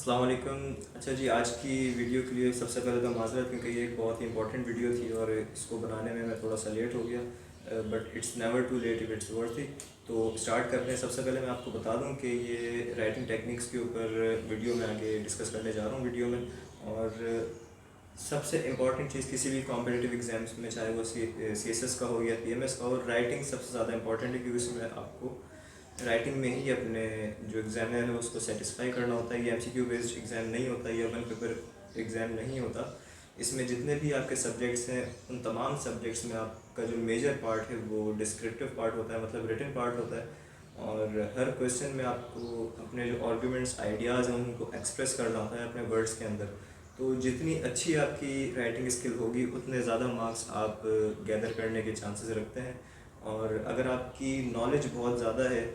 अस्सलाम वालेकुम। अच्छा जी, आज की वीडियो के लिए सबसे पहले तो माज़रत, क्योंकि ये एक बहुत ही इंपॉर्टेंट वीडियो थी और इसको बनाने में मैं थोड़ा सा लेट हो गया। But it's never too late if it's worth it. तो स्टार्ट करते हैं। सबसे पहले मैं आपको बता दूं कि ये राइटिंग टेक्निक्स के ऊपर वीडियो में आगे डिस्कस करने जा रहा हूँ वीडियो में। और सबसे इम्पॉर्टेंट चीज़ किसी भी कॉम्पिटिटिव एग्ज़ाम्स में, चाहे वो CSS का हो या PMS का हो, राइटिंग सबसे ज़्यादा इंपॉर्टेंट है, क्योंकि उसमें आपको राइटिंग में ही अपने जो एग्ज़ामिनर है उसको सेटिस्फाई करना होता है। ये MCQ बेस्ड एग्ज़ाम नहीं होता, ये वन पेपर एग्ज़ाम नहीं होता। इसमें जितने भी आपके सब्जेक्ट्स हैं, उन तमाम सब्जेक्ट्स में आपका जो मेजर पार्ट है वो डिस्क्रिप्टिव पार्ट होता है, मतलब रिटन पार्ट होता है। और हर क्वेश्चन में आपको अपने जो आर्ग्यूमेंट्स, आइडियाज़ हैं, उनको एक्सप्रेस करना होता है अपने वर्ड्स के अंदर। तो जितनी अच्छी आपकी राइटिंग स्किल होगी, उतने ज़्यादा मार्क्स आप गैदर करने के चांसेस रखते हैं। और अगर आपकी नॉलेज बहुत ज़्यादा है,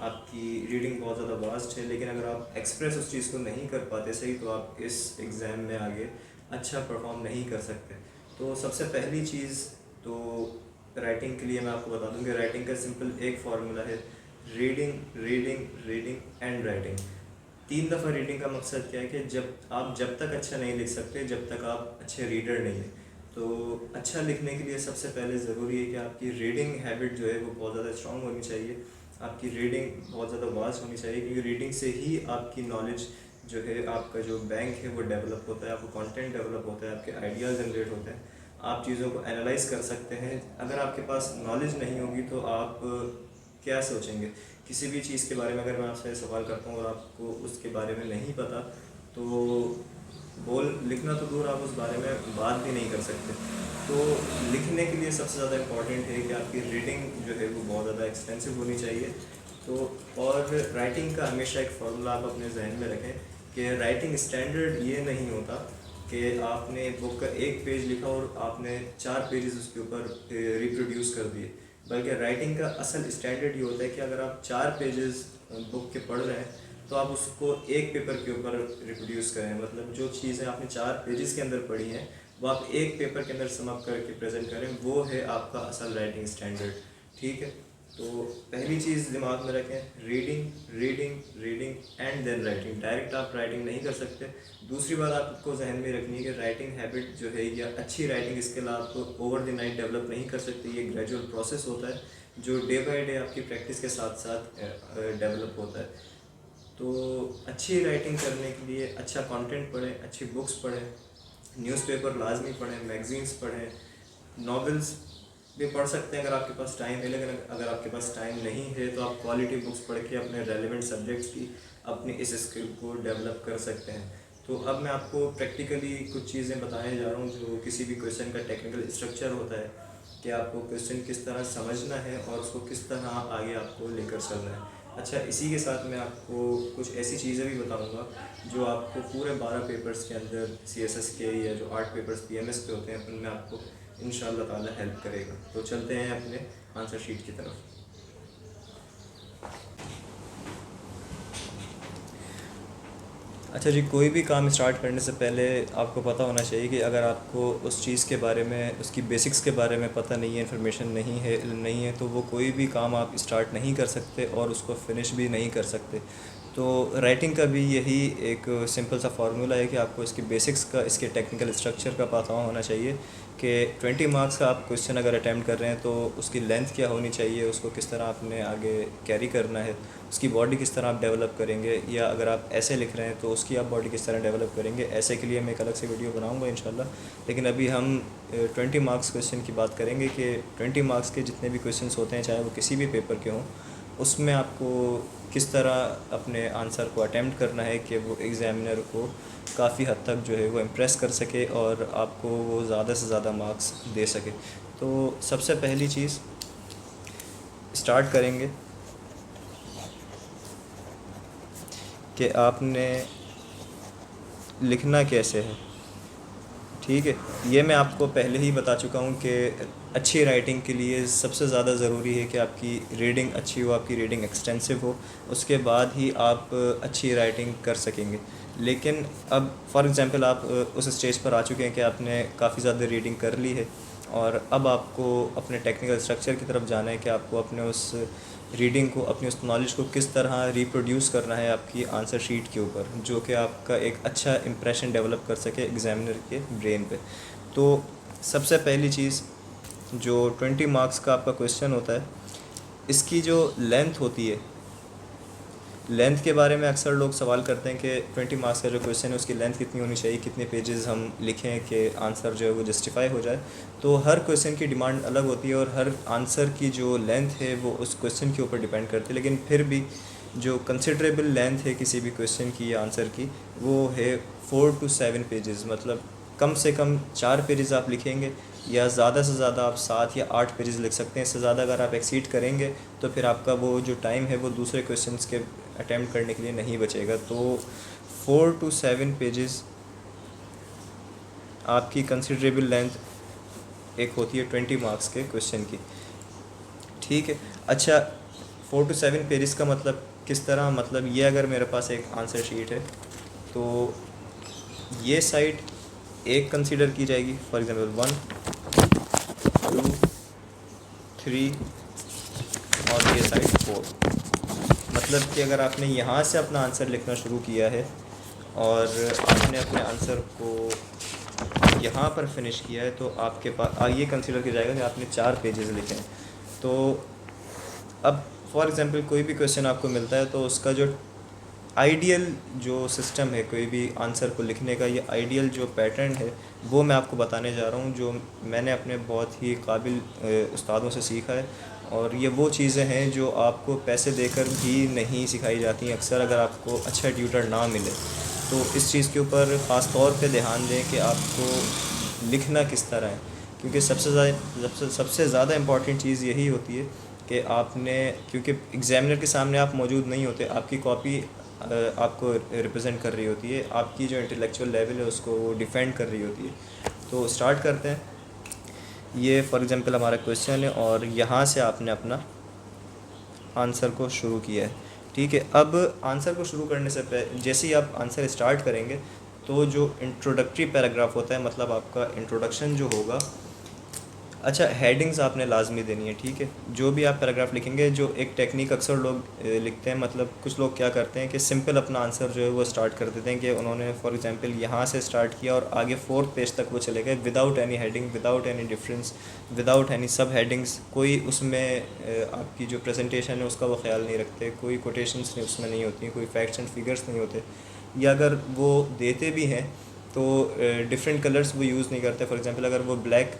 आपकी रीडिंग बहुत ज़्यादा वास्ट है, लेकिन अगर आप एक्सप्रेस उस चीज़ को नहीं कर पाते सही, तो आप इस एग्ज़ाम में आगे अच्छा परफॉर्म नहीं कर सकते। तो सबसे पहली चीज़ तो राइटिंग के लिए मैं आपको बता दूं कि राइटिंग का सिंपल एक फार्मूला है: reading, reading, reading and writing. 3 दफ़ा रीडिंग का मकसद क्या है कि जब तक अच्छा नहीं लिख सकते, जब तक आप अच्छे रीडर नहीं हैं। तो अच्छा लिखने के लिए सबसे पहले ज़रूरी है कि आपकी रीडिंग हैबिट जो है वो बहुत ज़्यादा स्ट्रॉन्ग होनी चाहिए। आपकी रीडिंग बहुत ज़्यादा वास्ट होनी चाहिए, क्योंकि रीडिंग से ही आपकी नॉलेज जो है, आपका जो बैंक है वो डेवलप होता है, आपको कंटेंट डेवलप होता है, आपके आइडियाज़ जनरेट होते हैं, आप चीज़ों को एनालाइज कर सकते हैं। अगर आपके पास नॉलेज नहीं होगी तो आप क्या सोचेंगे किसी भी चीज़ के बारे में? अगर मैं आपसे सवाल करता हूँ और आपको उसके बारे में नहीं पता, तो लिखना तो दूर, आप उस बारे में बात भी नहीं कर सकते। तो लिखने के लिए सबसे ज़्यादा इम्पॉर्टेंट है कि आपकी रीडिंग जो है वो बहुत ज़्यादा एक्सटेंसिव होनी चाहिए। तो और राइटिंग का हमेशा एक फार्मूला आप अपने जहन में रखें कि राइटिंग स्टैंडर्ड ये नहीं होता कि आपने बुक का एक पेज लिखा और आपने 4 पेजेस उसके ऊपर रिप्रोड्यूस कर दिए। बल्कि राइटिंग का असल स्टैंडर्ड ये होता है कि अगर आप 4 पेजेस बुक के पढ़ रहे हैं, तो आप उसको एक पेपर के ऊपर रिप्रोड्यूस करें। मतलब जो चीज़ें आपने 4 पेजेस के अंदर पढ़ी हैं, वो आप एक पेपर के अंदर समअप करके प्रेजेंट करें। वो है आपका असल राइटिंग स्टैंडर्ड। ठीक है? तो पहली चीज़ दिमाग में रखें: reading, reading, reading and then writing. Direct आप राइटिंग नहीं कर सकते। दूसरी बात आपको जहन में रखनी है कि राइटिंग हैबिट जो है, या अच्छी राइटिंग स्किल आप ओवर द नाइट डेवलप नहीं कर सकते। ये ग्रेजुअल प्रोसेस होता है, जो डे बाय डे आपकी प्रैक्टिस के साथ साथ डेवलप होता है। तो अच्छी राइटिंग करने के लिए अच्छा कंटेंट पढ़ें, अच्छी बुक्स पढ़ें, न्यूज़पेपर लाजमी पढ़ें, मैगज़ीन्स पढ़ें, नॉवेल्स भी पढ़ सकते हैं अगर आपके पास टाइम है। लेकिन अगर आपके पास टाइम नहीं है, तो आप क्वालिटी बुक्स पढ़ के अपने रेलिवेंट सब्जेक्ट्स की अपनी इस स्किल को डेवलप कर सकते हैं। तो अब मैं आपको प्रैक्टिकली कुछ चीज़ें बताने जा रहा हूँ, जो किसी भी क्वेश्चन का टेक्निकल स्ट्रक्चर होता है, कि आपको क्वेश्चन किस तरह समझना है और उसको किस तरह आगे आपको लेकर चलना है। अच्छा, इसी के साथ मैं आपको कुछ ऐसी चीज़ें भी बताऊंगा जो आपको पूरे 12 पेपर्स के अंदर, CSS के या जो 8 पेपर्स PMS के होते हैं, उनमें आपको इंशाअल्लाह ताला हेल्प करेगा। तो चलते हैं अपने आंसर शीट की तरफ। अच्छा जी, कोई भी काम स्टार्ट करने से पहले आपको पता होना चाहिए कि अगर आपको उस चीज़ के बारे में, उसकी बेसिक्स के बारे में पता नहीं है, इन्फॉर्मेशन नहीं है, इल्म नहीं है, तो वो कोई भी काम आप स्टार्ट नहीं कर सकते और उसको फिनिश भी नहीं कर सकते। तो राइटिंग का भी यही एक सिंपल सा फार्मूला है कि आपको इसके बेसिक्स का, इसके टेक्निकल स्ट्रक्चर का पता होना चाहिए कि 20 मार्क्स का आप क्वेश्चन अगर अटैम्प्ट कर रहे हैं, तो उसकी लेंथ क्या होनी चाहिए, उसको किस तरह आपने आगे कैरी करना है, उसकी बॉडी किस तरह आप डेवलप करेंगे, या अगर आप ऐसे लिख रहे हैं तो उसकी आप बॉडी किस तरह डेवलप करेंगे। ऐसे के लिए मैं एक अलग से वीडियो बनाऊंगा इंशाल्लाह। लेकिन अभी हम 20 मार्क्स क्वेश्चन की बात करेंगे कि 20 मार्क्स के जितने भी क्वेश्चन होते हैं, चाहे वो किसी भी पेपर के हों, उसमें आपको किस तरह अपने आंसर को अटैम्प्ट करना है कि वो एग्ज़ामिनर को काफ़ी हद तक जो है वो इम्प्रेस कर सके और आपको वो ज़्यादा से ज़्यादा मार्क्स दे सके। तो सबसे पहली चीज़ स्टार्ट करेंगे कि आपने लिखना कैसे है। ठीक है, ये मैं आपको पहले ही बता चुका हूँ कि अच्छी राइटिंग के लिए सबसे ज़्यादा ज़रूरी है कि आपकी रीडिंग अच्छी हो, आपकी रीडिंग एक्सटेंसिव हो, उसके बाद ही आप अच्छी राइटिंग कर सकेंगे। लेकिन अब फॉर एग्ज़ाम्पल आप उस स्टेज पर आ चुके हैं कि आपने काफ़ी ज़्यादा रीडिंग कर ली है, और अब आपको अपने टेक्निकल स्ट्रक्चर की तरफ जाना है कि आपको अपने उस रीडिंग को, अपनी उस नॉलेज को किस तरह रिप्रोड्यूस करना है आपकी आंसर शीट के ऊपर, जो कि आपका एक अच्छा इम्प्रेशन डेवलप कर सके एग्ज़ामिनर के ब्रेन पे। तो सबसे पहली चीज़, जो 20 मार्क्स का आपका क्वेश्चन होता है, इसकी जो लेंथ होती है, लेंथ के बारे में अक्सर लोग सवाल करते हैं कि 20 मार्क्स का जो क्वेश्चन है उसकी लेंथ कितनी होनी चाहिए, कितने पेजेस हम लिखें कि आंसर जो है वो जस्टिफाई हो जाए। तो हर क्वेश्चन की डिमांड अलग होती है और हर आंसर की जो लेंथ है वो उस क्वेश्चन के ऊपर डिपेंड करती है, लेकिन फिर भी जो कंसिडरेबल लेंथ है किसी भी क्वेश्चन की या आंसर की, वो है 4 to 7 पेजेस। मतलब कम से कम 4 पेजेस आप लिखेंगे या ज़्यादा से ज़्यादा आप 7 या 8 पेजेस लिख सकते हैं। इससे ज़्यादा अगर आप एक्सीड करेंगे तो फिर आपका वो जो टाइम है वो दूसरे क्वेश्चंस के अटैम्प्ट करने के लिए नहीं बचेगा। तो 4 to 7 पेजेस आपकी कंसिडरेबल लेंथ एक होती है 20 मार्क्स के क्वेश्चन की, ठीक है। अच्छा, 4 to 7 पेजेस का मतलब किस तरह, मतलब ये अगर मेरे पास एक आंसर शीट है तो ये साइड एक कंसीडर की जाएगी, फॉर एग्जांपल 1 2 3 और ये साइड 4। मतलब कि अगर आपने यहाँ से अपना आंसर लिखना शुरू किया है और आपने अपने आंसर को यहाँ पर फिनिश किया है तो आपके पास ये कंसीडर किया जाएगा कि आपने 4 पेजेस लिखे हैं। तो अब फॉर एग्जांपल कोई भी क्वेश्चन आपको मिलता है तो उसका जो आइडियल जो सिस्टम है कोई भी आंसर को लिखने का, ये आइडियल जो पैटर्न है वो मैं आपको बताने जा रहा हूँ, जो मैंने अपने बहुत ही काबिल उस्तादों से सीखा है। और ये वो चीज़ें हैं जो आपको पैसे देकर भी नहीं सिखाई जाती हैं अक्सर, अगर आपको अच्छा ट्यूटर ना मिले। तो इस चीज़ के ऊपर ख़ास तौर पे ध्यान दें कि आपको लिखना किस तरह है, क्योंकि सबसे ज़्यादा इम्पॉर्टेंट चीज़ यही होती है कि आपने, क्योंकि एग्ज़ामिनर के सामने आप मौजूद नहीं होते, आपकी कॉपी आपको रिप्रेजेंट कर रही होती है, आपकी जो इंटेलेक्चुअल लेवल है उसको वो डिफेंड कर रही होती है। तो स्टार्ट करते हैं। ये फॉर एग्जांपल हमारा क्वेश्चन है और यहाँ से आपने अपना आंसर को शुरू किया है, ठीक है। अब आंसर को शुरू करने से पहले, जैसे ही आप आंसर स्टार्ट करेंगे तो जो इंट्रोडक्टरी पैराग्राफ होता है, मतलब आपका इंट्रोडक्शन जो होगा, अच्छा हेडिंग्स आपने लाजमी देनी है, ठीक है। जो भी आप पैराग्राफ लिखेंगे, जो एक टेक्निक अक्सर लोग लिखते हैं, मतलब कुछ लोग क्या करते हैं कि सिंपल अपना आंसर जो है वो स्टार्ट कर देते हैं कि उन्होंने फॉर एग्जांपल यहाँ से स्टार्ट किया और आगे 4th पेज तक वो चले गए without any heading, without any difference, without any सब हेडिंग्स। कोई उसमें आपकी जो प्रेजेंटेशन है उसका वो ख्याल नहीं रखते, कोई कोटेशंस नहीं उसमें नहीं होती, कोई फैक्ट्स एंड फिगर्स नहीं होते, या अगर वो देते भी हैं तो डिफरेंट कलर्स वो यूज़ नहीं करते। फॉर एग्जांपल अगर वो ब्लैक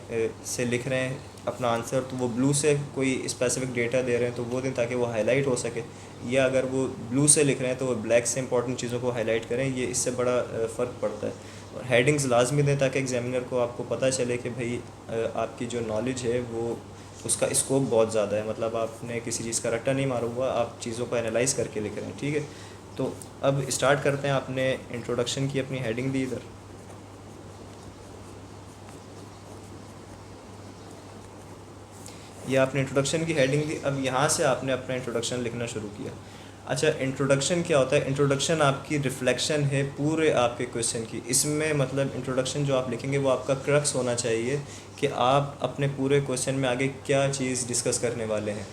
से लिख रहे हैं अपना आंसर तो वो ब्लू से कोई स्पेसिफिक डेटा दे रहे हैं तो वो दें ताकि वो हाईलाइट हो सके, या अगर वो ब्लू से लिख रहे हैं तो वो ब्लैक से इंपॉर्टेंट चीज़ों को हाईलाइट करें। ये इससे बड़ा फ़र्क पड़ता है। और हेडिंग्स लाजमी दें ताकि एग्जामिनर को आपको पता चले कि भाई आपकी जो नॉलेज है वो, उसका स्कोप बहुत ज़्यादा है, मतलब आपने किसी चीज़ का रट्टा नहीं मारा हुआ, आप चीज़ों को एनालाइज करके लिख रहे हैं, ठीक है। तो अब स्टार्ट करते हैं। आपने इंट्रोडक्शन की अपनी हेडिंग दी इधर, ये आपने इंट्रोडक्शन की हेडिंग दी। अब यहाँ से आपने अपना इंट्रोडक्शन लिखना शुरू किया। अच्छा, इंट्रोडक्शन क्या होता है? इंट्रोडक्शन आपकी रिफ्लेक्शन है पूरे आपके क्वेश्चन की। इसमें मतलब इंट्रोडक्शन जो आप लिखेंगे वो आपका क्रक्स होना चाहिए कि आप अपने पूरे क्वेश्चन में आगे क्या चीज़ डिस्कस करने वाले हैं।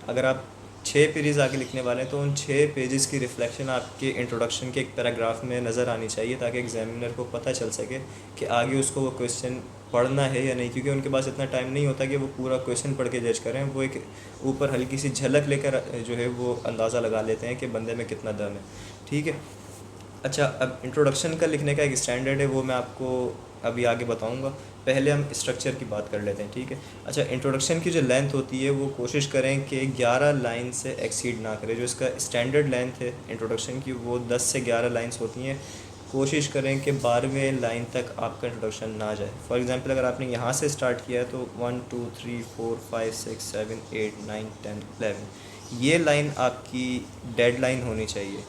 अगर आप 6 पेजेस आगे लिखने वाले हैं तो उन 6 पेजेस की रिफ्लेक्शन आपके इंट्रोडक्शन के एक पैराग्राफ में नज़र आनी चाहिए ताकि एग्जामिनर को पता चल सके कि आगे उसको वो क्वेश्चन पढ़ना है या नहीं, क्योंकि उनके पास इतना टाइम नहीं होता कि वो पूरा क्वेश्चन पढ़ के जज करें। वो एक ऊपर हल्की सी झलक लेकर जो है वो अंदाज़ा लगा लेते हैं कि बंदे में कितना दम है, ठीक है। अच्छा, अब इंट्रोडक्शन का लिखने का एक स्टैंडर्ड है, वो मैं आपको अभी आगे बताऊंगा। पहले हम स्ट्रक्चर की बात कर लेते हैं, ठीक है। अच्छा, इंट्रोडक्शन की जो लेंथ होती है वो कोशिश करें कि 11 लाइन से एक्सीड ना करें। जो इसका स्टैंडर्ड लेंथ है इंट्रोडक्शन की वो 10 से 11 लाइन्स होती हैं। कोशिश करें कि 12वें लाइन तक आपका इंट्रोडक्शन ना जाए। फॉर एग्जांपल अगर आपने यहाँ से स्टार्ट किया है तो 1 2 3 4 5 6 7 8 9 10 11, ये लाइन आपकी डेड लाइन होनी चाहिए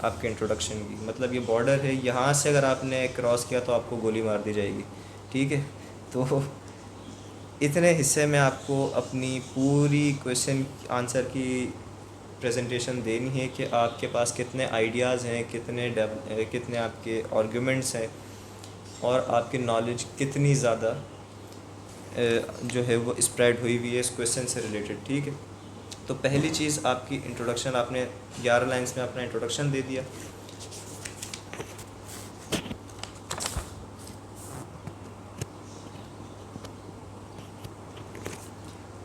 आपके इंट्रोडक्शन की। मतलब ये बॉर्डर है, यहाँ से अगर आपने क्रॉस किया तो आपको गोली मार दी जाएगी, ठीक है। तो इतने हिस्से में आपको अपनी पूरी क्वेश्चन आंसर की प्रेजेंटेशन देनी है कि आपके पास कितने आइडियाज़ हैं, कितने आपके आर्गुमेंट्स हैं और आपकी नॉलेज कितनी ज़्यादा जो है वो स्प्रेड हुई हुई है इस क्वेश्चन से रिलेटेड, ठीक है। तो पहली चीज़ आपकी इंट्रोडक्शन, आपने 11 लाइन्स में अपना इंट्रोडक्शन दे दिया।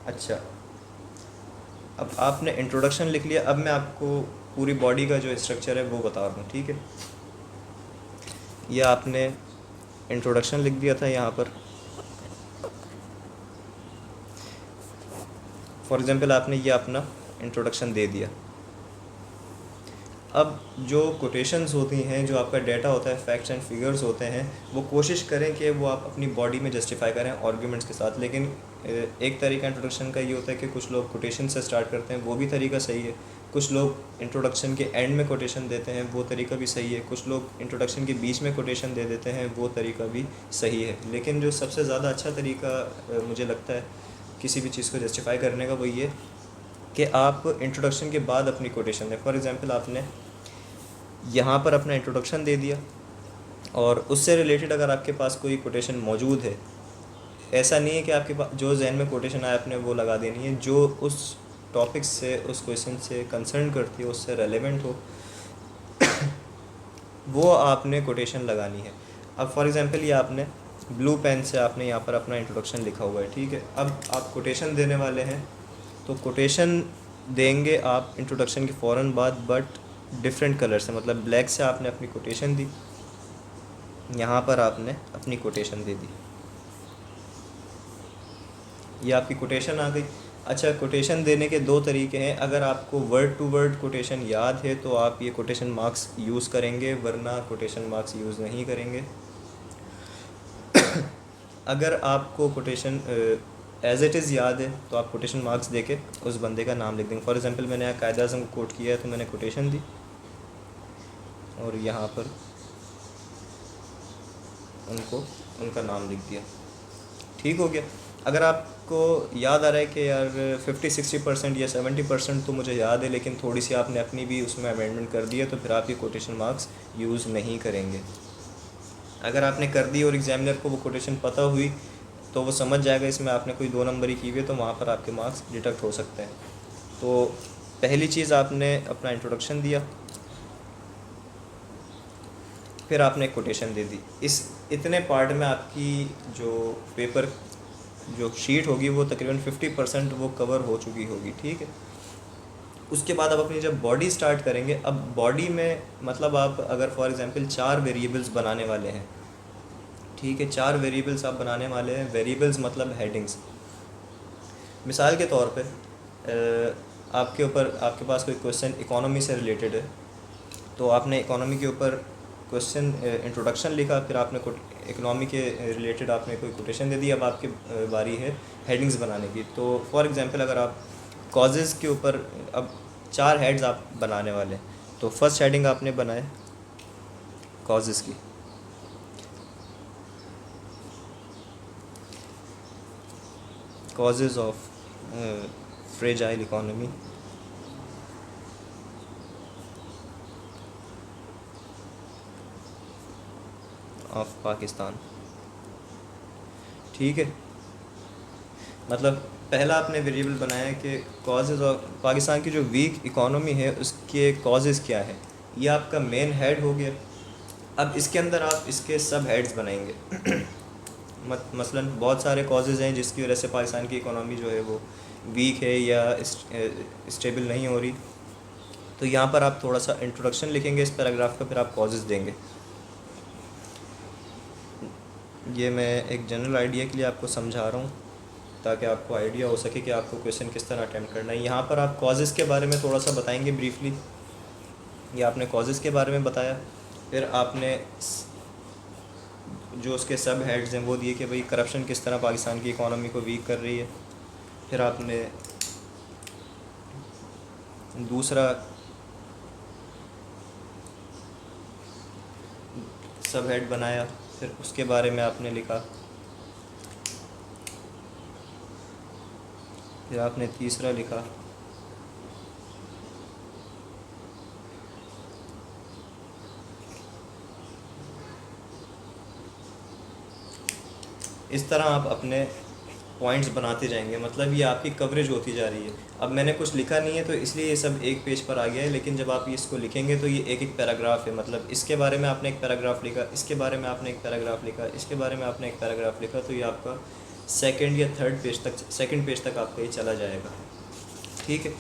अच्छा, अब आपने इंट्रोडक्शन लिख लिया, अब मैं आपको पूरी बॉडी का जो स्ट्रक्चर है वो बता रहा हूँ, ठीक है। यह आपने इंट्रोडक्शन लिख दिया था यहाँ पर। फॉर एग्ज़ाम्पल आपने ये अपना इंट्रोडक्शन दे दिया। अब जो कोटेशंस होती हैं, जो आपका डेटा होता है, फैक्ट्स एंड फिगर्स होते हैं, वो कोशिश करें कि वो आप अपनी बॉडी में जस्टिफाई करें आर्ग्यूमेंट्स के साथ। लेकिन एक तरीका इंट्रोडक्शन का ये होता है कि कुछ लोग कोटेशन से स्टार्ट करते हैं, वो भी तरीका सही है। कुछ लोग इंट्रोडक्शन के एंड में कोटेशन देते हैं, वो तरीका भी सही है। कुछ लोग इंट्रोडक्शन के बीच में कोटेशन दे देते हैं, वो तरीका भी सही है। लेकिन जो सबसे ज़्यादा अच्छा तरीका मुझे लगता है किसी भी चीज़ को जस्टिफाई करने का, वो ये कि आप इंट्रोडक्शन के बाद अपनी कोटेशन दें। फॉर एग्ज़ाम्पल आपने यहाँ पर अपना इंट्रोडक्शन दे दिया और उससे रिलेटेड अगर आपके पास कोई कोटेशन मौजूद है, ऐसा नहीं है कि आपके पास जो जहन में कोटेशन आया आपने वो लगा देनी है, जो उस टॉपिक से, उस क्वेश्चन से कंसर्न करती है, उससे रेलेवेंट हो, वो आपने कोटेशन लगानी है। अब फॉर एग्ज़ाम्पल ये आपने ब्लू पेन से आपने यहाँ पर अपना इंट्रोडक्शन लिखा हुआ है, ठीक है। अब आप कोटेशन देने वाले हैं, तो कोटेशन देंगे आप इंट्रोडक्शन के फ़ौरन बाद, बट डिफरेंट कलर से। मतलब ब्लैक से आपने अपनी कोटेशन दी, यहाँ पर आपने अपनी कोटेशन दे दी, ये आपकी कोटेशन आ गई। अच्छा, कोटेशन देने के दो तरीके हैं। अगर आपको वर्ड टू वर्ड कोटेशन याद है तो आप ये कोटेशन मार्क्स यूज़ करेंगे, वरना कोटेशन मार्क्स यूज़ नहीं करेंगे। अगर आपको कोटेशन एज़ इट इज़ याद है तो आप कोटेशन मार्क्स देके उस बंदे का नाम लिख देंगे। फॉर एग्ज़ाम्पल मैंने यहाँ कायद आज़म को कोट किया है, तो मैंने कोटेशन दी और यहाँ पर उनको उनका नाम लिख दिया, ठीक हो गया। अगर आपको याद आ रहा है कि यार 50-60% या 70% तो मुझे याद है, लेकिन थोड़ी सी आपने अपनी भी उसमें अमेंडमेंट कर दी है, तो फिर आप ये कोटेशन मार्क्स यूज़ नहीं करेंगे। अगर आपने कर दी और एग्जामिनर को वो कोटेशन पता हुई, तो वो समझ जाएगा इसमें आपने कोई 2 नंबरी की हुई है, तो वहाँ पर आपके मार्क्स डिडक्ट हो सकते हैं। तो पहली चीज़ आपने अपना इंट्रोडक्शन दिया, फिर आपने कोटेशन दे दी। इस इतने पार्ट में आपकी जो पेपर जो शीट होगी वो तकरीबन 50% वो कवर हो चुकी होगी, ठीक है। उसके बाद आप अपनी जब बॉडी स्टार्ट करेंगे, अब बॉडी में मतलब आप अगर फॉर एग्ज़ाम्पल 4 वेरिएबल्स बनाने वाले हैं, ठीक है, 4 वेरिएबल्स आप बनाने वाले हैं। वेरिएबल्स मतलब हेडिंग्स। मिसाल के तौर पे आपके पास कोई क्वेश्चन इकोनॉमी से रिलेटेड है, तो आपने इकोनॉमी के ऊपर क्वेश्चन इंट्रोडक्शन लिखा, फिर आपने इकोनॉमी के रिलेटेड आपने कोई कोटेशन दे दी। अब आपकी बारी है हेडिंग्स बनाने की। तो फॉर एग्ज़ाम्पल अगर आप कॉजेज़ के ऊपर, अब 4 हेड्स आप बनाने वाले हैं, तो फर्स्ट हेडिंग आपने बनाए कॉजेज़ की। Causes of fragile economy of Pakistan, ठीक है। मतलब पहला आपने वेरिएबल बनाया कि कॉजेज़ ऑफ पाकिस्तान की जो वीक इकोनॉमी है उसके कॉजेज़ क्या है, ये आपका मेन हेड हो गया। अब इसके अंदर आप इसके सब हेड्स बनाएंगे। मसलन बहुत सारे कॉजेज़ हैं जिसकी वजह से पाकिस्तान की इकोनॉमी जो है वो वीक है या स्टेबल नहीं हो रही, तो यहाँ पर आप थोड़ा सा इंट्रोडक्शन लिखेंगे इस पैराग्राफ का, फिर आप कॉजेज़ देंगे। ये मैं एक जनरल आइडिया के लिए आपको समझा रहा हूँ ताकि आपको आइडिया हो सके कि आपको क्वेश्चन किस तरह अटैम्प्ट करना है। यहाँ पर आप कॉजेज़ के बारे में थोड़ा सा बताएंगे ब्रीफली। ये आपने कॉजेज़ के बारे में बताया, फिर आपने जो उसके सब हेड्स हैं वो दिए कि भाई करप्शन किस तरह पाकिस्तान की इकोनॉमी को वीक कर रही है। फिर आपने दूसरा सब हेड बनाया, फिर उसके बारे में आपने लिखा। फिर आपने तीसरा लिखा। इस तरह आप अपने पॉइंट्स बनाते जाएंगे, मतलब ये आपकी कवरेज होती जा रही है। अब मैंने कुछ लिखा नहीं है तो इसलिए ये सब एक पेज पर आ गया है, लेकिन जब आप इसको लिखेंगे तो ये एक एक पैराग्राफ है, मतलब इसके बारे में आपने एक पैराग्राफ लिखा, इसके बारे में आपने एक पैराग्राफ लिखा, इसके बारे में आपने एक पैराग्राफ लिखा, तो ये आपका सेकंड या थर्ड पेज तक, सेकंड पेज तक आपका ये चला जाएगा। ठीक है,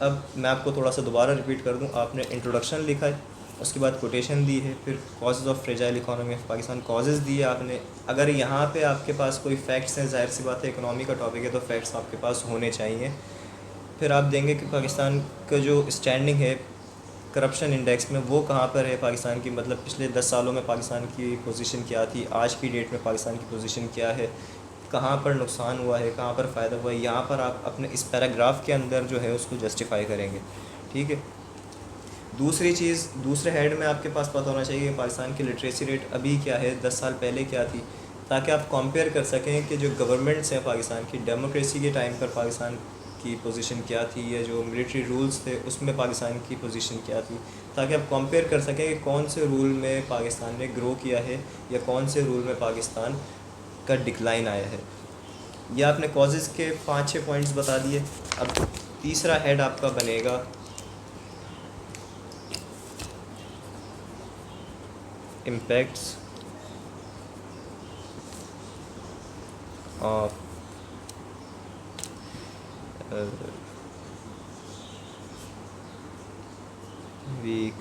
अब मैं आपको थोड़ा सा दोबारा रिपीट कर दूं। आपने इंट्रोडक्शन लिखा है, उसके बाद कोटेशन दी है, फिर causes of fragile economy of Pakistan, causes दिए आपने। अगर यहाँ पे आपके पास कोई फैक्ट्स हैं, जाहिर सी बात है इकोनॉमी का टॉपिक है तो फैक्ट्स आपके पास होने चाहिए। फिर आप देंगे कि पाकिस्तान का जो स्टैंडिंग है करप्शन इंडेक्स में वो कहाँ पर है पाकिस्तान की, मतलब पिछले 10 सालों में पाकिस्तान की पोजीशन क्या थी, आज की डेट में पाकिस्तान की पोजीशन क्या है, कहाँ पर नुकसान हुआ है, कहाँ पर फ़ायदा हुआ है। यहाँ पर आप अपने इस पैराग्राफ के अंदर जो है उसको जस्टिफाई करेंगे। ठीक है, दूसरी चीज़, दूसरे हेड में आपके पास पता होना चाहिए कि पाकिस्तान की लिटरेसी रेट अभी क्या है, 10 साल पहले क्या थी, ताकि आप कंपेयर कर सकें कि जो गवर्नमेंट्स हैं पाकिस्तान की, डेमोक्रेसी के टाइम पर पाकिस्तान की पोजीशन क्या थी, या जो मिलिट्री रूल्स थे उसमें पाकिस्तान की पोजीशन क्या थी, ताकि आप कंपेयर कर सकें कि कौन से रूल में पाकिस्तान ने ग्रो किया है या कौन से रूल में पाकिस्तान का डिक्लाइन आया है। यह आपने कॉजेज़ के 5-6 पॉइंट्स बता दिए। अब तीसरा हेड आपका बनेगा impacts of weak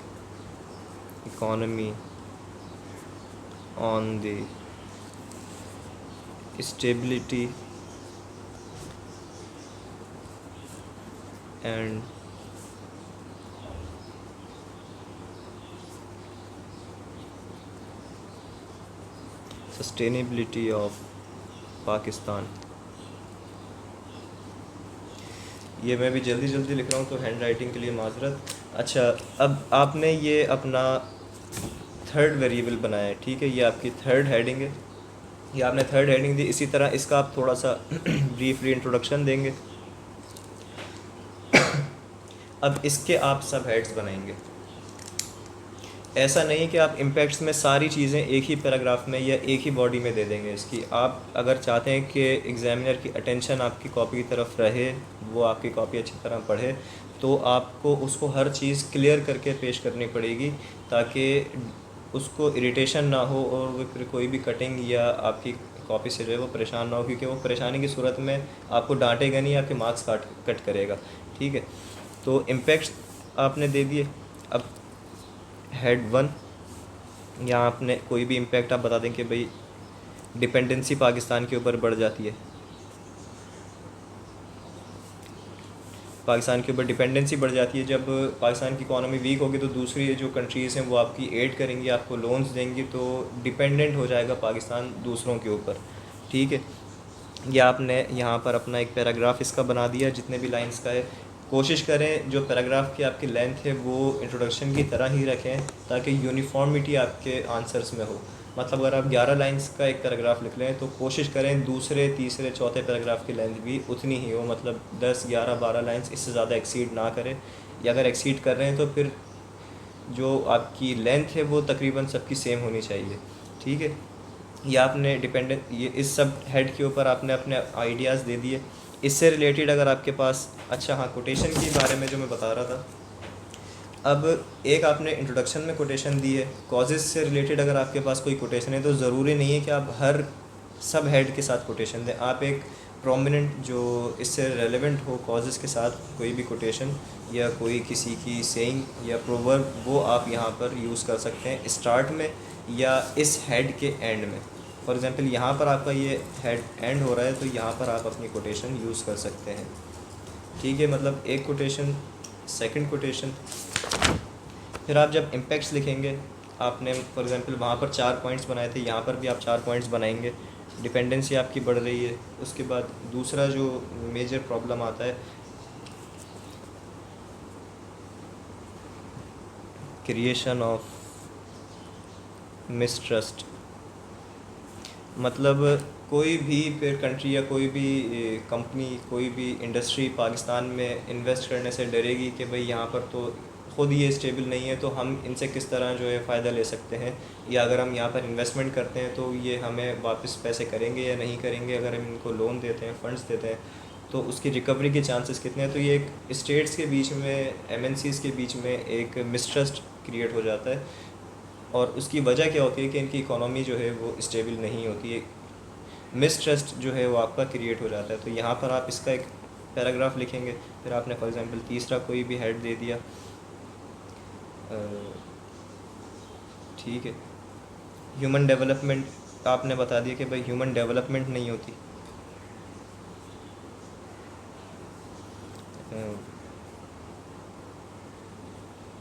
economy on the stability and sustainability of Pakistan. ये मैं भी जल्दी जल्दी लिख रहा हूँ तो हैंड राइटिंग के लिए माजरत। अच्छा, अब आपने ये अपना थर्ड वेरिएबल बनाया है। ठीक है, ये आपकी थर्ड हेडिंग है, ये आपने थर्ड हेडिंग दी। इसी तरह इसका आप थोड़ा सा ब्रीफली इंट्रोडक्शन देंगे। अब इसके आप सब हेड्स बनाएंगे। ऐसा नहीं कि आप इम्पैक्ट्स में सारी चीज़ें एक ही पैराग्राफ में या एक ही बॉडी में दे देंगे इसकी। आप अगर चाहते हैं कि एग्ज़ामिनर की अटेंशन आपकी कॉपी की तरफ रहे, वो आपकी कॉपी अच्छी तरह पढ़े, तो आपको उसको हर चीज़ क्लियर करके पेश करनी पड़ेगी, ताकि उसको इरिटेशन ना हो और वो फिर कोई भी कटिंग या आपकी कॉपी से जो है वो परेशान ना हो, क्योंकि वो परेशानी की सूरत में आपको डांटेगा नहीं, आपके मार्क्स कट करेगा। ठीक है, तो इम्पैक्ट्स आपने दे दिए। अब हेड 1, यहाँ आपने कोई भी इम्पैक्ट आप बता दें कि भाई डिपेंडेंसी पाकिस्तान के ऊपर बढ़ जाती है, पाकिस्तान के ऊपर डिपेंडेंसी बढ़ जाती है। जब पाकिस्तान की इकॉनमी वीक होगी तो दूसरी जो कंट्रीज़ हैं वो आपकी एड करेंगी, आपको लोन्स देंगी, तो डिपेंडेंट हो जाएगा पाकिस्तान दूसरों के ऊपर। ठीक है, या आपने यहाँ पर अपना एक पैराग्राफ इसका बना दिया जितने भी लाइंस का है। कोशिश करें जो पैराग्राफ की आपकी लेंथ है वो इंट्रोडक्शन की तरह ही रखें, ताकि यूनिफॉर्मिटी आपके आंसर्स में हो। मतलब अगर आप 11 लाइंस का एक पैराग्राफ लिख लें तो कोशिश करें दूसरे, तीसरे, चौथे पैराग्राफ की लेंथ भी उतनी ही हो, मतलब 10, 11, 12 लाइंस, इससे ज़्यादा एक्सीड ना करें। या अगर एक्सीड कर रहे हैं तो फिर जो आपकी लेंथ है वो तकरीबन सबकी सेम होनी चाहिए। ठीक है, या आपने ये इस सब हेड के ऊपर आपने अपने आइडियाज़ दे दिए। इससे रिलेटेड अगर आपके पास, अच्छा हाँ, कोटेशन के बारे में जो मैं बता रहा था, अब एक आपने इंट्रोडक्शन में कोटेशन दी है। कॉजेज़ से रिलेटेड अगर आपके पास कोई कोटेशन है तो ज़रूरी नहीं है कि आप हर सब हेड के साथ कोटेशन दें। आप एक प्रोमिनेंट जो इससे रेलेवेंट हो कॉजेज़ के साथ कोई भी कोटेशन या कोई किसी की सेइंग या प्रोवर्ब, वो आप यहाँ पर यूज़ कर सकते हैं स्टार्ट में या इस हेड के एंड में। फॉर एग्ज़ाम्पल यहाँ पर आपका ये हेड एंड हो रहा है तो यहाँ पर आप अपनी कोटेशन यूज़ कर सकते हैं। ठीक है, मतलब एक कोटेशन, सेकंड कोटेशन। फिर आप जब इम्पैक्ट्स लिखेंगे, आपने फॉर एग्ज़ाम्पल वहाँ पर 4 पॉइंट्स बनाए थे, यहाँ पर भी आप 4 पॉइंट्स बनाएंगे। डिपेंडेंसी आपकी बढ़ रही है। उसके बाद दूसरा जो मेजर प्रॉब्लम आता है, क्रिएशन ऑफ मिसट्रस्ट। मतलब कोई भी फिर कंट्री या कोई भी कंपनी, कोई भी इंडस्ट्री पाकिस्तान में इन्वेस्ट करने से डरेगी कि भाई यहाँ पर तो ख़ुद ये स्टेबल नहीं है तो हम इनसे किस तरह जो है फ़ायदा ले सकते हैं, या अगर हम यहाँ पर इन्वेस्टमेंट करते हैं तो ये हमें वापस पैसे करेंगे या नहीं करेंगे, अगर हम इनको लोन देते हैं, फ़ंड्स देते हैं तो उसकी रिकवरी के चांसेस कितने हैं। तो ये एक स्टेट्स के बीच में, एमएनसीज़ के बीच में एक मिसट्रस्ट क्रिएट हो जाता है, और उसकी वजह क्या होती है कि इनकी इकोनॉमी जो है वो स्टेबल नहीं होती है, मिसट्रस्ट जो है वो आपका क्रिएट हो जाता है। तो यहाँ पर आप इसका एक पैराग्राफ लिखेंगे, फिर आपने फॉर एग्ज़ाम्पल तीसरा कोई भी हेड दे दिया, ठीक है, ह्यूमन डेवलपमेंट आपने बता दिया कि भाई ह्यूमन डेवलपमेंट नहीं होती,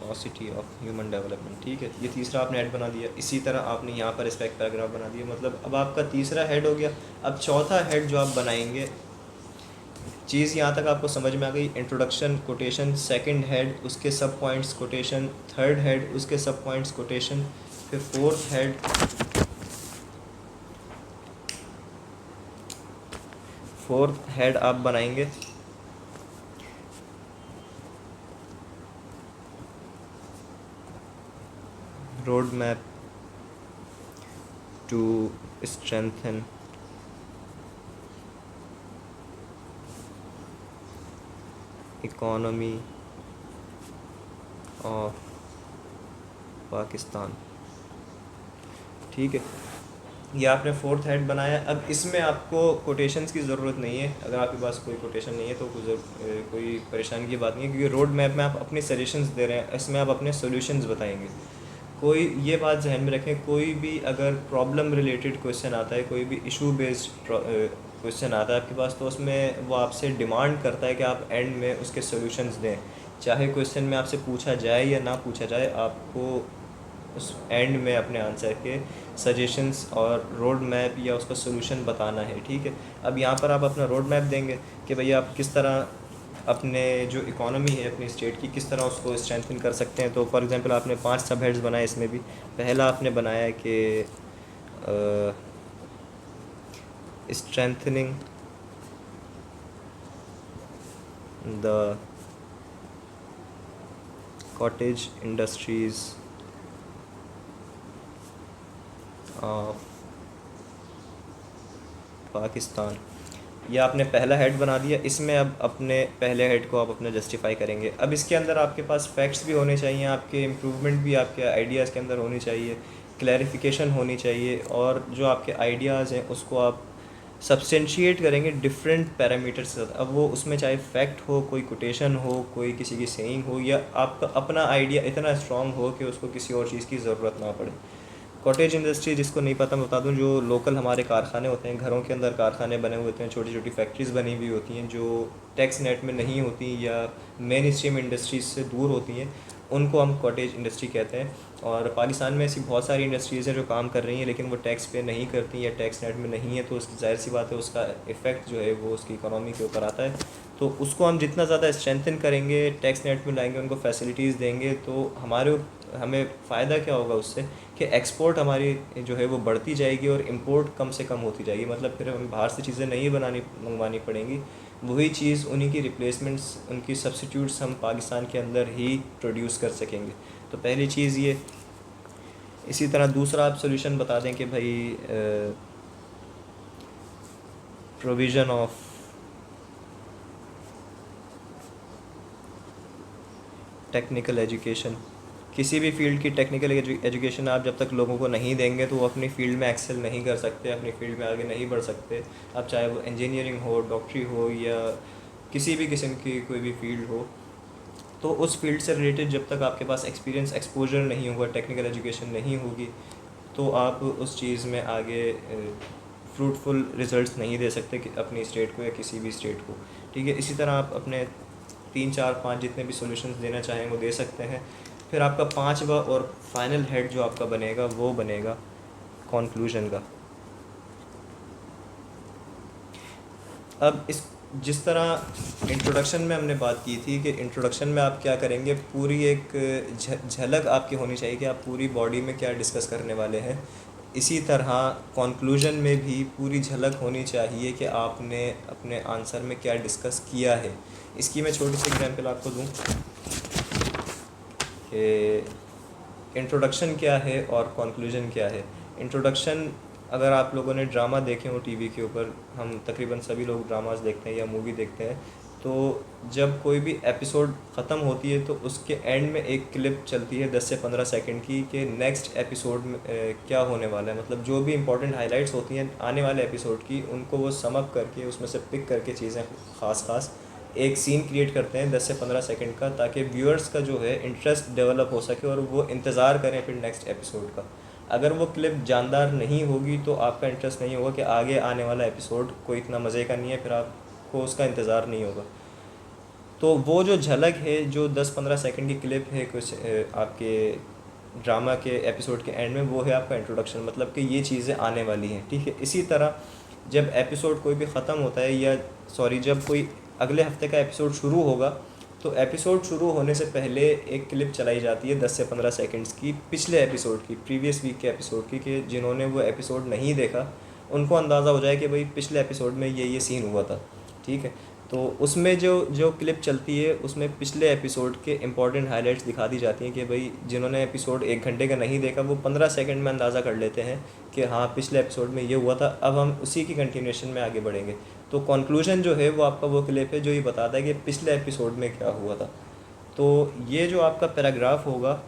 पॉसिटी ऑफ ह्यूमन डेवलपमेंट, ठीक है, ये तीसरा आपने हेड बना दिया। इसी तरह आपने यहाँ पर इसका एक पैराग्राफ बना दिया, मतलब अब आपका तीसरा हेड हो गया। अब चौथा हेड जो आप बनाएंगे, चीज़ यहाँ तक आपको समझ में आ गई, इंट्रोडक्शन कोटेशन, सेकंड हेड उसके सब पॉइंट्स कोटेशन, थर्ड हेड उसके सब पॉइंट्स कोटेशन, फिर फोर्थ हेड आप बनाएंगे road map to strengthen economy of Pakistan, ठीक है, ये आपने फोर्थ हेड बनाया। अब इसमें आपको कोटेशंस की ज़रूरत नहीं है, अगर आपके पास कोई कोटेशन नहीं है तो कोई परेशानी की बात नहीं है, क्योंकि रोड मैप में आप अपने सजेशंस दे रहे हैं, इसमें आप अपने सॉल्यूशंस बताएंगे। कोई ये बात जहन में रखें, कोई भी अगर प्रॉब्लम रिलेटेड क्वेश्चन आता है, कोई भी इशू बेस्ड क्वेश्चन आता है आपके पास, तो उसमें वो आपसे डिमांड करता है कि आप एंड में उसके सॉल्यूशंस दें। चाहे क्वेश्चन में आपसे पूछा जाए या ना पूछा जाए, आपको उस एंड में अपने आंसर के सजेशंस और रोड मैप या उसका सॉल्यूशन बताना है, ठीक है। अब यहाँ पर आप अपना रोड मैप देंगे कि भैया आप किस तरह अपने जो इकोनॉमी है अपनी स्टेट की, किस तरह उसको स्ट्रेंथन कर सकते हैं। तो फॉर एग्जांपल आपने 5 सब हेड्स बनाए, इसमें भी पहला आपने बनाया है कि strengthening the cottage industries of Pakistan, ये आपने पहला हेड बना दिया। इसमें अब अपने पहले हेड को आप अपना जस्टिफाई करेंगे। अब इसके अंदर आपके पास फैक्ट्स भी होने चाहिए, आपके इम्प्रूवमेंट भी आपके आइडियाज़ के अंदर होने चाहिए, क्लैरिफिकेशन होनी चाहिए, और जो आपके आइडियाज़ हैं उसको आप सब्सटेंशिएट करेंगे डिफरेंट पैरामीटर्स के साथ। अब वो उसमें चाहे फैक्ट हो, कोई कोटेशन हो, कोई किसी की सेइंग हो, या आपका अपना आइडिया इतना स्ट्रॉन्ग हो कि उसको किसी और चीज़ की ज़रूरत ना पड़े। कॉटेज इंडस्ट्री, जिसको नहीं पता मैं बता दूं, जो लोकल हमारे कारखाने होते हैं, घरों के अंदर कारखाने बने हुए होते हैं, छोटी छोटी फैक्ट्रीज़ बनी हुई होती हैं जो टैक्स नेट में नहीं होती या मेन स्ट्रीम इंडस्ट्रीज़ से दूर होती हैं, उनको हम कॉटेज इंडस्ट्री कहते हैं। और पाकिस्तान में ऐसी बहुत सारी इंडस्ट्रीज़ हैं जो काम कर रही हैं लेकिन वो टैक्स पे नहीं करती या टैक्स नेट में नहीं है, तो उसकी जाहिर सी बात है उसका इफ़ेक्ट जो है वो उसकी इकोनॉमी के ऊपर आता है। तो उसको हम जितना ज़्यादा स्ट्रेंथन करेंगे, टैक्स नेट में लाएंगे, उनको फैसिलिटीज़ देंगे, तो हमें फ़ायदा क्या होगा उससे कि एक्सपोर्ट हमारी जो है वो बढ़ती जाएगी और इंपोर्ट कम से कम होती जाएगी। मतलब फिर हमें बाहर से चीज़ें नहीं मंगवानी पड़ेंगी, वही चीज़ उन्हीं की रिप्लेसमेंट्स, उनकी सब्स्टिट्यूट्स हम पाकिस्तान के अंदर ही प्रोड्यूस कर सकेंगे। तो पहली चीज़ ये। इसी तरह दूसरा आप सोल्यूशन बता दें कि भाई प्रोविज़न ऑफ टेक्निकल एजुकेशन, किसी भी फील्ड की टेक्निकल एजुकेशन आप जब तक लोगों को नहीं देंगे तो वो अपनी फ़ील्ड में एक्सेल नहीं कर सकते, अपनी फ़ील्ड में आगे नहीं बढ़ सकते। अब चाहे वो इंजीनियरिंग हो, डॉक्टरी हो, या किसी भी किस्म की कोई भी फील्ड हो, तो उस फील्ड से रिलेटेड जब तक आपके पास एक्सपीरियंस, एक्सपोजर नहीं होगा, टेक्निकल एजुकेशन नहीं होगी, तो आप उस चीज़ में आगे फ्रूटफुल रिज़ल्ट्स नहीं दे सकते कि अपनी स्टेट को या किसी भी स्टेट को, ठीक है। इसी तरह आप अपने 3, 4, 5 जितने भी सॉल्यूशंस देना चाहें वो दे सकते हैं। फिर आपका 5वां और फाइनल हेड जो आपका बनेगा वो बनेगा कॉन्क्लूजन का। अब जिस तरह इंट्रोडक्शन में हमने बात की थी कि इंट्रोडक्शन में आप क्या करेंगे, पूरी एक झलक आपकी होनी चाहिए कि आप पूरी बॉडी में क्या डिस्कस करने वाले हैं। इसी तरह कॉन्क्लूजन में भी पूरी झलक होनी चाहिए कि आपने अपने आंसर में क्या डिस्कस किया है। इसकी मैं छोटी सी एग्जांपल आपको दूं। कि इंट्रोडक्शन क्या है और कंक्लूजन क्या है। इंट्रोडक्शन, अगर आप लोगों ने ड्रामा देखे हो टीवी के ऊपर, हम तकरीबन सभी लोग ड्रामास देखते हैं या मूवी देखते हैं, तो जब कोई भी एपिसोड ख़त्म होती है तो उसके एंड में एक क्लिप चलती है 10 से 15 सेकंड की कि नेक्स्ट एपिसोड में क्या होने वाला है। मतलब जो भी इंपॉर्टेंट हाइलाइट्स होती हैं आने वाले एपिसोड की, उनको वो सम अप करके उसमें से पिक करके चीज़ें ख़ास एक सीन क्रिएट करते हैं 10 से 15 सेकंड का, ताकि व्यूअर्स का जो है इंटरेस्ट डेवलप हो सके और वो इंतज़ार करें फिर नेक्स्ट एपिसोड का। अगर वो क्लिप जानदार नहीं होगी तो आपका इंटरेस्ट नहीं होगा कि आगे आने वाला एपिसोड कोई इतना मज़े का नहीं है, फिर आपको उसका इंतज़ार नहीं होगा। तो वो जो झलक है, जो 10-15 सेकंड की क्लिप है कुछ आपके ड्रामा के एपिसोड के एंड में, वो है आपका इंट्रोडक्शन, मतलब कि ये चीज़ें आने वाली हैं, ठीक है। इसी तरह जब एपिसोड कोई भी ख़त्म होता है, या सॉरी, जब कोई अगले हफ्ते का एपिसोड शुरू होगा, तो एपिसोड शुरू होने से पहले एक क्लिप चलाई जाती है 10 से 15 सेकंड्स की, पिछले एपिसोड की, प्रीवियस वीक के एपिसोड की, कि जिन्होंने वो एपिसोड नहीं देखा उनको अंदाज़ा हो जाए कि भाई पिछले एपिसोड में ये सीन हुआ था, ठीक है। तो उसमें जो जो क्लिप चलती है उसमें पिछले एपिसोड के इंपॉर्टेंट हाइलाइट्स दिखा दी जाती हैं कि भाई जिन्होंने एपिसोड 1 घंटे का नहीं देखा वो 15 सेकंड में अंदाज़ा कर लेते हैं कि हाँ पिछले एपिसोड में ये हुआ था, अब हम उसी की कंटिन्यूशन में आगे बढ़ेंगे। तो कंक्लूजन जो है वो आपका वो क्लिप है जो ये बताता है कि पिछले एपिसोड में क्या हुआ था। तो ये जो आपका पैराग्राफ होगा,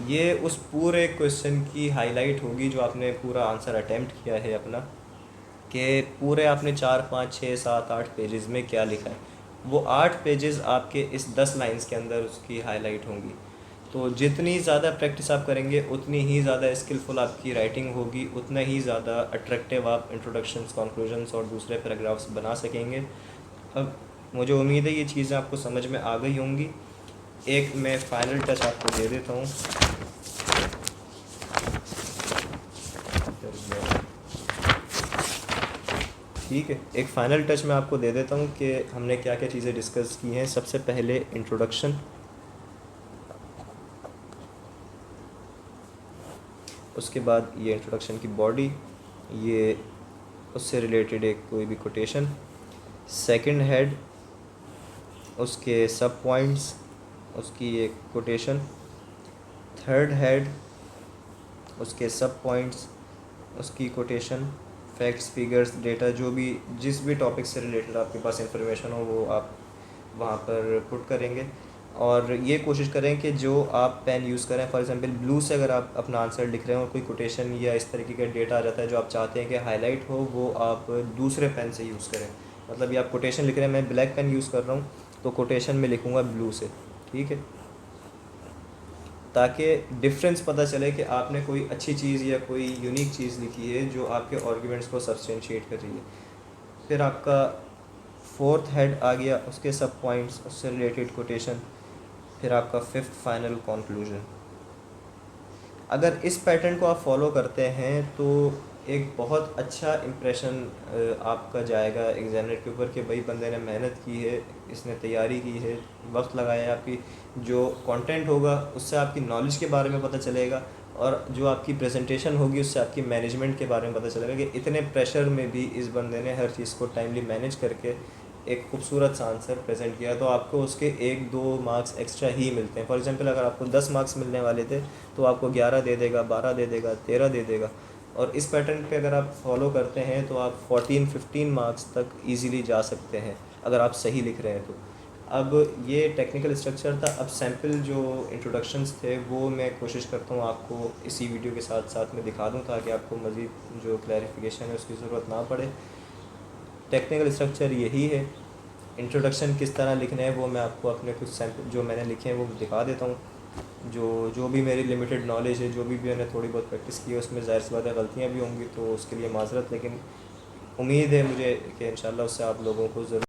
ये उस पूरे क्वेश्चन की हाईलाइट होगी जो आपने पूरा आंसर अटैम्प्ट किया है अपना, कि पूरे आपने 4, 5, 6, 7, 8 पेजेस में क्या लिखा है। वो 8 पेजेस आपके इस 10 लाइंस के अंदर उसकी हाईलाइट होंगी। तो जितनी ज़्यादा प्रैक्टिस आप करेंगे उतनी ही ज़्यादा स्किलफुल आपकी राइटिंग होगी, उतना ही ज़्यादा अट्रैक्टिव आप इंट्रोडक्शंस, कंक्लूजन्स और दूसरे पैराग्राफ्स बना सकेंगे। अब मुझे उम्मीद है ये चीज़ें आपको समझ में आ गई होंगी। एक मैं फ़ाइनल टच आपको दे देता हूँ। ठीक है, एक फ़ाइनल टच मैं आपको दे देता हूँ कि हमने क्या क्या चीज़ें डिस्कस की हैं। सबसे पहले इंट्रोडक्शन, उसके बाद ये इंट्रोडक्शन की बॉडी, ये उससे रिलेटेड एक कोई भी कोटेशन, सेकंड हेड, उसके सब पॉइंट्स, उसकी एक कोटेशन, थर्ड हेड, उसके सब पॉइंट्स, उसकी कोटेशन, फैक्ट्स, फिगर्स, डेटा, जो भी जिस भी टॉपिक से रिलेटेड आपके पास इंफॉर्मेशन हो वो आप वहाँ पर पुट करेंगे। और ये कोशिश करें कि जो आप पेन यूज़ करें, फॉर एग्जांपल ब्लू से अगर आप अपना आंसर लिख रहे हो और कोई कोटेशन या इस तरीके का डेटा आ जाता है जो आप चाहते हैं कि हाईलाइट हो, वो आप दूसरे पेन से यूज़ करें। मतलब ये आप कोटेशन लिख रहे हैं, मैं ब्लैक पेन यूज़ कर रहा हूँ तो कोटेशन में लिखूँगा ब्लू से, ठीक है, ताकि डिफरेंस पता चले कि आपने कोई अच्छी चीज़ या कोई यूनिक चीज़ लिखी है जो आपके आर्ग्यूमेंट्स को सब्सटेंशिएट कर रही है। फिर आपका फोर्थ हेड आ गया, उसके सब पॉइंट्स, उससे रिलेटेड कोटेशन, फिर आपका फिफ्थ फाइनल कंक्लूजन। अगर इस पैटर्न को आप फॉलो करते हैं तो एक बहुत अच्छा इम्प्रेशन आपका जाएगा एग्जामिनर के ऊपर कि भाई बंदे ने मेहनत की है, इसने तैयारी की है, वक्त लगाया है। आपकी जो कंटेंट होगा उससे आपकी नॉलेज के बारे में पता चलेगा, और जो आपकी प्रेजेंटेशन होगी उससे आपकी मैनेजमेंट के बारे में पता चलेगा कि इतने प्रेशर में भी इस बंदे ने हर चीज़ को टाइमली मैनेज करके एक खूबसूरत सा आंसर प्रेजेंट किया। तो आपको उसके 1-2 मार्क्स एक्स्ट्रा ही मिलते हैं। फॉर एग्जांपल अगर आपको 10 मार्क्स मिलने वाले थे तो आपको 11 दे देगा, 12 दे देगा, 13 दे देगा। और इस पैटर्न पे अगर आप फॉलो करते हैं तो आप 14-15 मार्क्स तक इजीली जा सकते हैं अगर आप सही लिख रहे हैं तो। अब ये टेक्निकल स्ट्रक्चर था। अब सैम्पल जो इंट्रोडक्शंस थे वो मैं कोशिश करता हूँ आपको इसी वीडियो के साथ साथ में दिखा दूँ ताकि आपको मज़ीद जो क्लैरिफिकेशन है उसकी ज़रूरत ना पड़े। टेक्निकल स्ट्रक्चर यही है। इंट्रोडक्शन किस तरह लिखना है वो मैं आपको अपने कुछ सैम्पल जो मैंने लिखे हैं वो दिखा देता हूँ। जो भी मेरी लिमिटेड नॉलेज है, जो भी मैंने थोड़ी बहुत प्रैक्टिस की है, उसमें ज़ाहिर सी बात है गलतियाँ भी होंगी, तो उसके लिए माज़रत, लेकिन उम्मीद है मुझे कि इंशाल्लाह उससे आप लोगों को ज़रूर